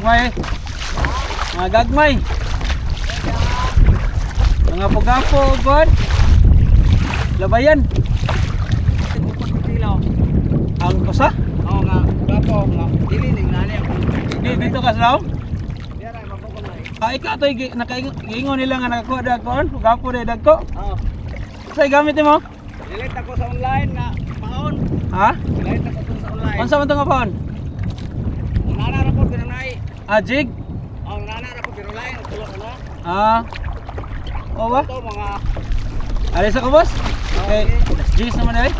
gagmay. Mga gagmay. Mga pugapo, God. Labayan. Ang kusa? Oo nga, gapo nga. Dili ning nani ako. Dito ka sa Diara mabukol na. ikaw to nakaingon nila nga nakakuha dag kon, pugapo de dagko. Oo. Say gamit mo? Dilit ako sa online nga paon. Ha? Dilit ako sa online. Unsa man to nga paon? Nana ra po pinanay. Jig? Oh, nana ra po pinanay. Tulo na. O ba? Ito mga Alis ako boss. Okay, G's naman ay.